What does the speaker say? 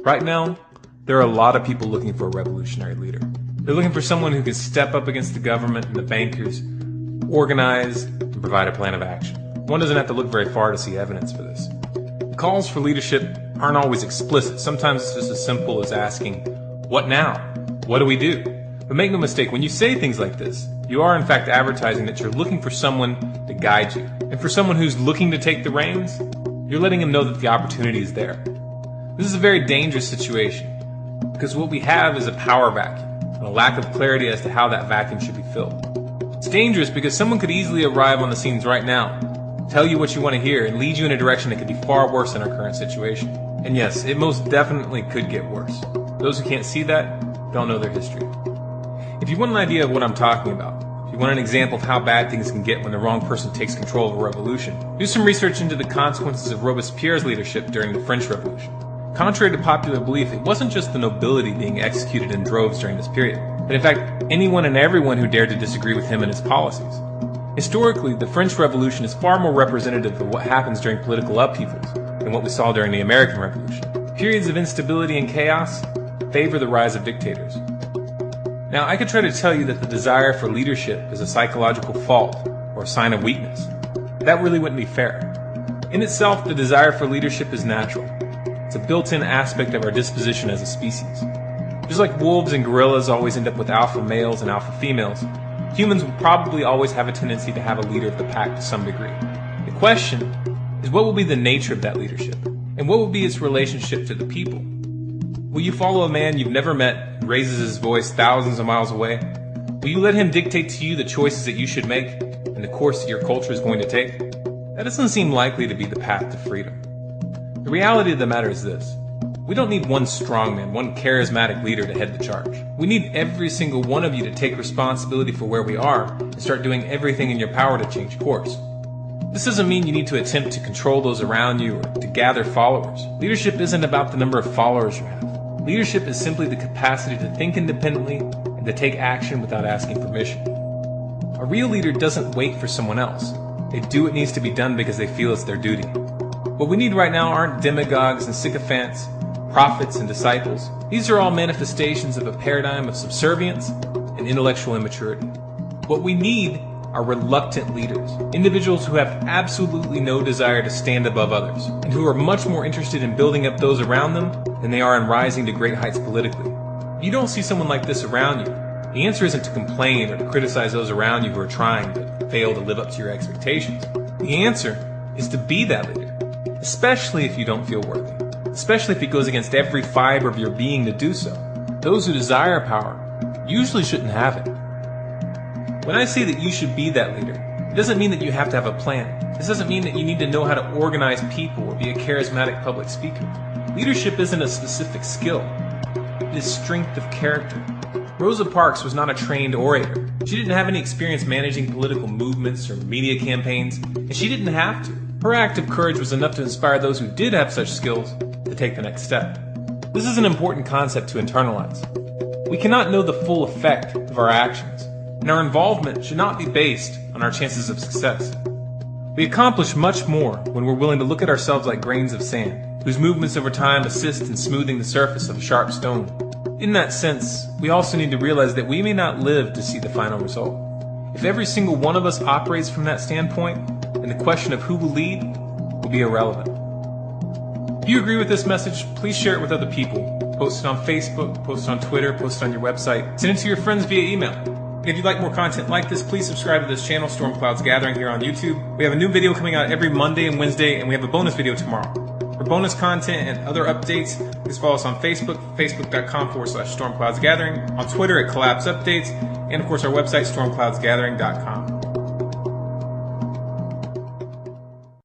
Right now, there are a lot of people looking for a revolutionary leader. They're looking for someone who can step up against the government and the bankers, organize, and provide a plan of action. One doesn't have to look very far to see evidence for this. The calls for leadership aren't always explicit. Sometimes it's just as simple as asking, what now? What do we do? But make no mistake, when you say things like this, you are in fact advertising that you're looking for someone to guide you. And for someone who's looking to take the reins, you're letting them know that the opportunity is there. This is a very dangerous situation, because what we have is a power vacuum and a lack of clarity as to how that vacuum should be filled. It's dangerous because someone could easily arrive on the scenes right now, tell you what you want to hear, and lead you in a direction that could be far worse than our current situation. And yes, it most definitely could get worse. Those who can't see that don't know their history. If you want an idea of what I'm talking about, if you want an example of how bad things can get when the wrong person takes control of a revolution, do some research into the consequences of Robespierre's leadership during the French Revolution. Contrary to popular belief, it wasn't just the nobility being executed in droves during this period, but in fact anyone and everyone who dared to disagree with him and his policies. Historically, the French Revolution is far more representative of what happens during political upheavals than what we saw during the American Revolution. Periods of instability and chaos favor the rise of dictators. Now, I could try to tell you that the desire for leadership is a psychological fault or a sign of weakness. That really wouldn't be fair. In itself, the desire for leadership is natural. It's a built-in aspect of our disposition as a species. Just like wolves and gorillas always end up with alpha males and alpha females, humans will probably always have a tendency to have a leader of the pack to some degree. The question is, what will be the nature of that leadership? And what will be its relationship to the people? Will you follow a man you've never met who raises his voice thousands of miles away? Will you let him dictate to you the choices that you should make and the course that your culture is going to take? That doesn't seem likely to be the path to freedom. The reality of the matter is this. We don't need one strongman, one charismatic leader to head the charge. We need every single one of you to take responsibility for where we are and start doing everything in your power to change course. This doesn't mean you need to attempt to control those around you or to gather followers. Leadership isn't about the number of followers you have. Leadership is simply the capacity to think independently and to take action without asking permission. A real leader doesn't wait for someone else. They do what needs to be done because they feel it's their duty. What we need right now aren't demagogues and sycophants, prophets and disciples. These are all manifestations of a paradigm of subservience and intellectual immaturity. What we need are reluctant leaders, individuals who have absolutely no desire to stand above others, and who are much more interested in building up those around them than they are in rising to great heights politically. If you don't see someone like this around you, the answer isn't to complain or to criticize those around you who are trying but fail to live up to your expectations. The answer is to be that leader, especially if you don't feel worthy, especially if it goes against every fiber of your being to do so. Those who desire power usually shouldn't have it. When I say that you should be that leader, it doesn't mean that you have to have a plan. This doesn't mean that you need to know how to organize people or be a charismatic public speaker. Leadership isn't a specific skill. It is strength of character. Rosa Parks was not a trained orator. She didn't have any experience managing political movements or media campaigns, and she didn't have to. Her act of courage was enough to inspire those who did have such skills to take the next step. This is an important concept to internalize. We cannot know the full effect of our actions, and our involvement should not be based on our chances of success. We accomplish much more when we're willing to look at ourselves like grains of sand, whose movements over time assist in smoothing the surface of a sharp stone. In that sense, we also need to realize that we may not live to see the final result. If every single one of us operates from that standpoint, then the question of who will lead will be irrelevant. If you agree with this message, please share it with other people. Post it on Facebook, post it on Twitter, post it on your website. Send it to your friends via email. And if you'd like more content like this, please subscribe to this channel, Storm Clouds Gathering, here on YouTube. We have a new video coming out every Monday and Wednesday, and we have a bonus video tomorrow. For bonus content and other updates, please follow us on Facebook, facebook.com/stormcloudsgathering, on Twitter at Collapse Updates, and of course our website, stormcloudsgathering.com.